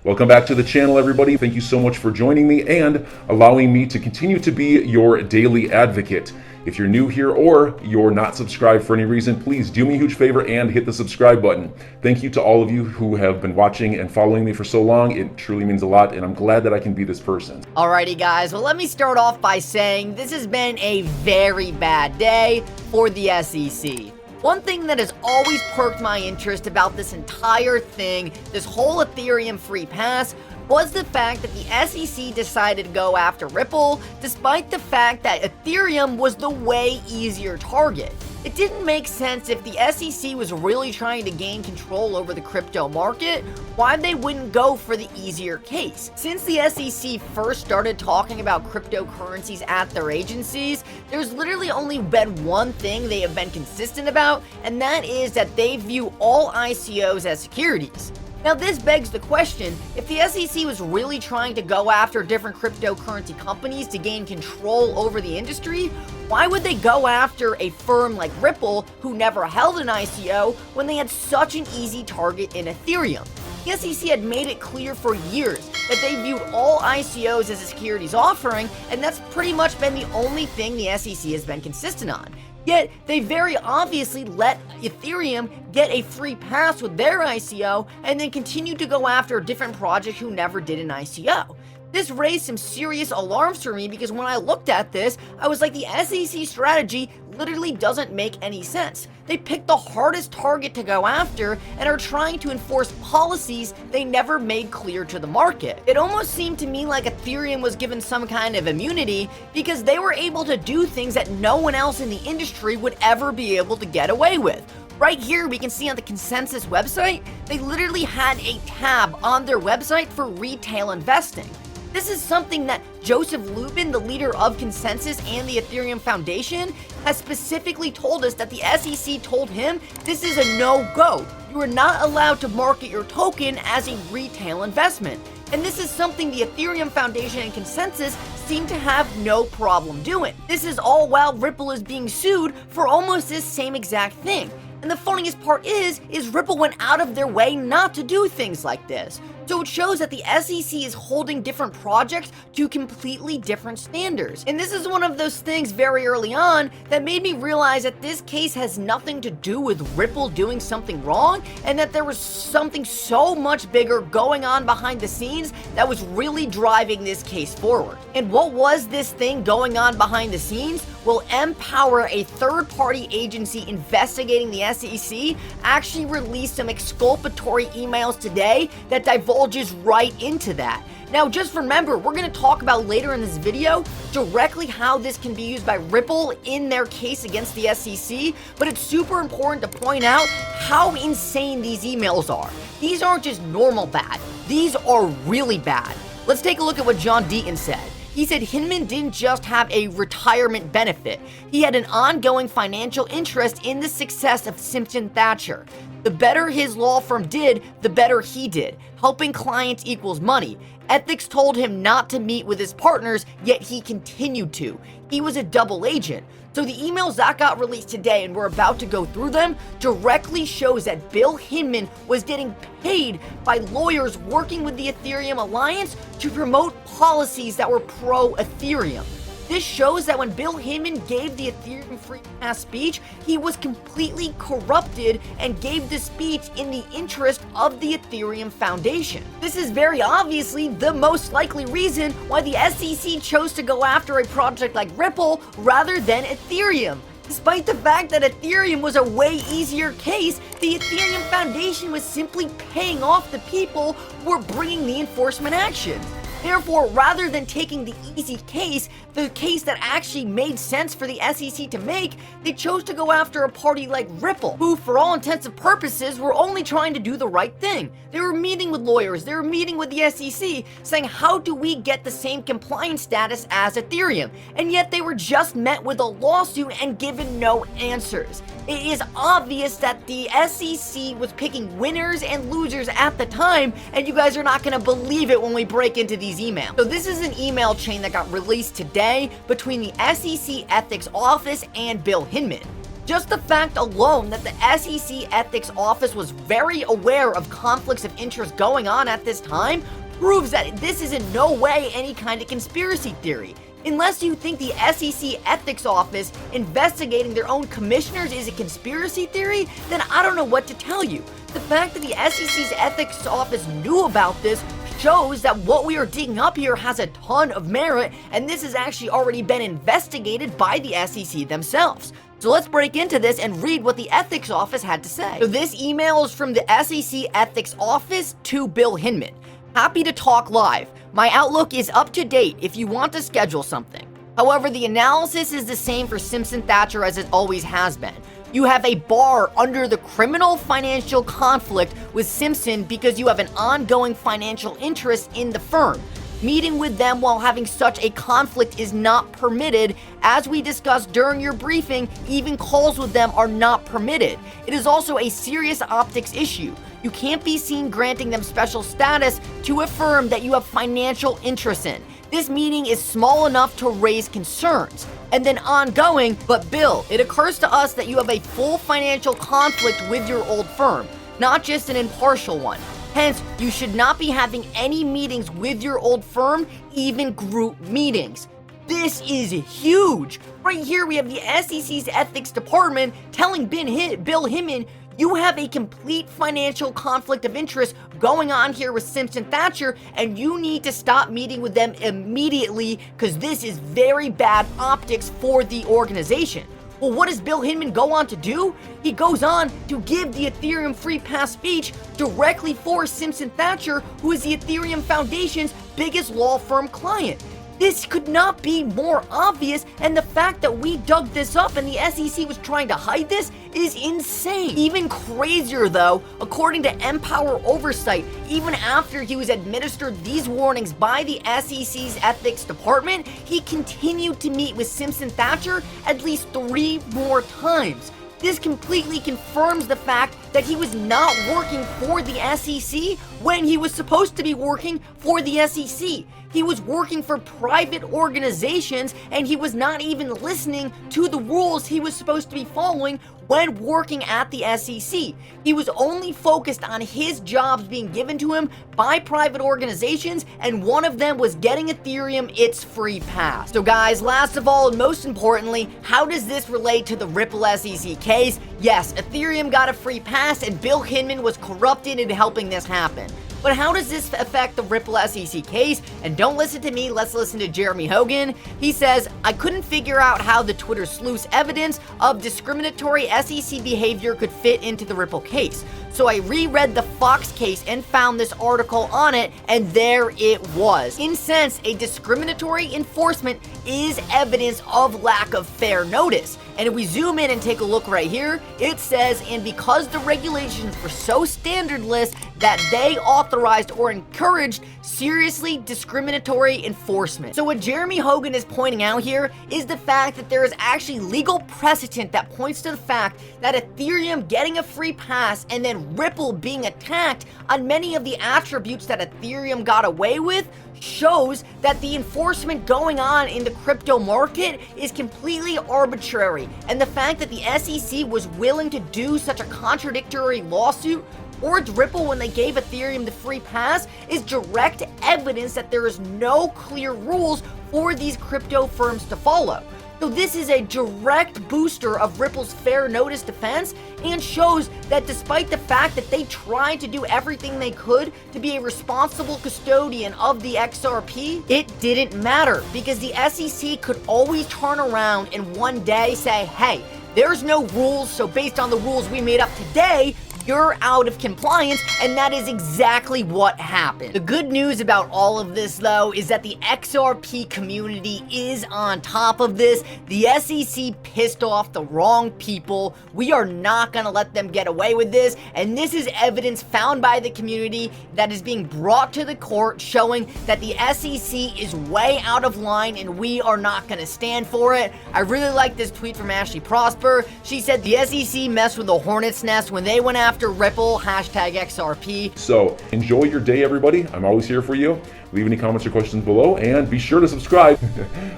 Welcome back to the channel, everybody. Thank you so much for joining me and allowing me to continue to be your daily advocate. If you're new here or you're not subscribed for any reason, please do me a huge favor and hit the subscribe button. Thank you to all of you who have been watching and following me for so long. It truly means a lot, and I'm glad that I can be this person. Alrighty guys, well let me start off by saying this has been a very bad day for the SEC. One thing that has always perked my interest about this entire thing, this whole Ethereum free pass, was the fact that the SEC decided to go after Ripple, despite the fact that Ethereum was the way easier target. It didn't make sense if the SEC was really trying to gain control over the crypto market, why they wouldn't go for the easier case. Since the SEC first started talking about cryptocurrencies at their agencies, there's literally only been one thing they have been consistent about, and that is that they view all ICOs as securities. Now this begs the question, if the SEC was really trying to go after different cryptocurrency companies to gain control over the industry, why would they go after a firm like Ripple who never held an ICO when they had such an easy target in Ethereum? The SEC had made it clear for years that they viewed all ICOs as a securities offering, and that's pretty much been the only thing the SEC has been consistent on. Yet, they very obviously let Ethereum get a free pass with their ICO and then continued to go after a different project who never did an ICO. This raised some serious alarms for me because when I looked at this, I was like, the SEC strategy literally doesn't make any sense. They picked the hardest target to go after and are trying to enforce policies they never made clear to the market. It almost seemed to me like Ethereum was given some kind of immunity because they were able to do things that no one else in the industry would ever be able to get away with. Right here, we can see on the Consensus website, they literally had a tab on their website for retail investing. This is something that Joseph Lubin, the leader of Consensus and the Ethereum Foundation, has specifically told us that the SEC told him this is a no-go. You are not allowed to market your token as a retail investment. And this is something the Ethereum Foundation and Consensus seem to have no problem doing. This is all while Ripple is being sued for almost this same exact thing. And the funniest part is Ripple went out of their way not to do things like this. So it shows that the SEC is holding different projects to completely different standards. And this is one of those things very early on that made me realize that this case has nothing to do with Ripple doing something wrong, and that there was something so much bigger going on behind the scenes that was really driving this case forward. And what was this thing going on behind the scenes? Well, Empower, a third-party agency investigating the SEC, actually released some exculpatory emails today that divulges right into that. Now, just remember, we're going to talk about later in this video directly how this can be used by Ripple in their case against the SEC, but it's super important to point out how insane these emails are. These aren't just normal bad. These are really bad. Let's take a look at what John Deaton said. He said Hinman didn't just have a retirement benefit. He had an ongoing financial interest in the success of Simpson Thacher. The better his law firm did, the better he did. Helping clients equals money. Ethics told him not to meet with his partners, yet he continued to. He was a double agent. So the emails that got released today, and we're about to go through them, directly shows that Bill Hinman was getting paid by lawyers working with the Ethereum Alliance to promote policies that were pro-Ethereum. This shows that when Bill Hinman gave the Ethereum Free Pass speech, he was completely corrupted and gave the speech in the interest of the Ethereum Foundation. This is very obviously the most likely reason why the SEC chose to go after a project like Ripple rather than Ethereum. Despite the fact that Ethereum was a way easier case, the Ethereum Foundation was simply paying off the people who were bringing the enforcement actions. Therefore, rather than taking the easy case, the case that actually made sense for the SEC to make, they chose to go after a party like Ripple, who for all intents and purposes were only trying to do the right thing. They were meeting with lawyers, they were meeting with the SEC, saying how do we get the same compliance status as Ethereum? And yet they were just met with a lawsuit and given no answers. It is obvious that the SEC was picking winners and losers at the time, and you guys are not going to believe it when we break into these emails. So this is an email chain that got released today between the SEC Ethics Office and Bill Hinman. Just the fact alone that the SEC Ethics Office was very aware of conflicts of interest going on at this time proves that this is in no way any kind of conspiracy theory. Unless you think the SEC Ethics Office investigating their own commissioners is a conspiracy theory, then I don't know what to tell you. The fact that the SEC's Ethics Office knew about this shows that what we are digging up here has a ton of merit, and this has actually already been investigated by the SEC themselves. So let's break into this and read what the Ethics Office had to say. So this email is from the SEC Ethics Office to Bill Hinman. Happy to talk live. My outlook is up to date if you want to schedule something. However, the analysis is the same for Simpson Thacher as it always has been. You have a bar under the criminal financial conflict with Simpson because you have an ongoing financial interest in the firm. Meeting with them while having such a conflict is not permitted. As we discussed during your briefing, even calls with them are not permitted. It is also a serious optics issue. You can't be seen granting them special status to a firm that you have financial interest in. This meeting is small enough to raise concerns. And then ongoing, but Bill, it occurs to us that you have a full financial conflict with your old firm, not just an impartial one. Hence, you should not be having any meetings with your old firm, even group meetings. This is huge. Right here, we have the SEC's ethics department telling Bill Hinman, you have a complete financial conflict of interest going on here with Simpson Thacher, and you need to stop meeting with them immediately because this is very bad optics for the organization. Well, what does Bill Hinman go on to do? He goes on to give the Ethereum Free Pass speech directly for Simpson Thacher, who is the Ethereum Foundation's biggest law firm client. This could not be more obvious, and the fact that we dug this up and the SEC was trying to hide this is insane. Even crazier though, according to Empower Oversight, even after he was administered these warnings by the SEC's ethics department, he continued to meet with Simpson Thacher at least 3 more times. This completely confirms the fact that he was not working for the SEC when he was supposed to be working for the SEC. He was working for private organizations, and he was not even listening to the rules he was supposed to be following when working at the SEC. He was only focused on his jobs being given to him by private organizations, and one of them was getting Ethereum its free pass. So guys, last of all and most importantly, how does this relate to the Ripple SEC case? Yes, Ethereum got a free pass and Bill Hinman was corrupted in helping this happen. But how does this affect the Ripple SEC case? And don't listen to me, let's listen to Jeremy Hogan. He says, I couldn't figure out how the Twitter sleuth's evidence of discriminatory SEC behavior could fit into the Ripple case. So I reread the Fox case and found this article on it, and there it was. In sense, a discriminatory enforcement is evidence of lack of fair notice. And if we zoom in and take a look right here, it says, and because the regulations were so standardless that they authorized or encouraged seriously discriminatory enforcement. So what Jeremy Hogan is pointing out here is the fact that there is actually legal precedent that points to the fact that Ethereum getting a free pass and then Ripple being attacked on many of the attributes that Ethereum got away with shows that the enforcement going on in the crypto market is completely arbitrary. And the fact that the SEC was willing to do such a contradictory lawsuit towards Ripple when they gave Ethereum the free pass is direct evidence that there is no clear rules for these crypto firms to follow. So this is a direct booster of Ripple's fair notice defense and shows that despite the fact that they tried to do everything they could to be a responsible custodian of the XRP, it didn't matter because the SEC could always turn around and one day say, hey, there's no rules, so based on the rules we made up today, you're out of compliance, and that is exactly what happened. The good news about all of this, though, is that the XRP community is on top of this. The SEC pissed off the wrong people. We are not gonna let them get away with this, and this is evidence found by the community that is being brought to the court showing that the SEC is way out of line and we are not gonna stand for it. I really like this tweet from Ashley Prosper. She said the SEC messed with the hornet's nest when they went after after Ripple, hashtag XRP. So enjoy your day, everybody. I'm always here for you. Leave any comments or questions below, and be sure to subscribe.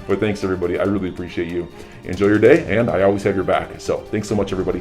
But thanks, everybody. I really appreciate you. Enjoy your day, and I always have your back. So thanks so much, everybody.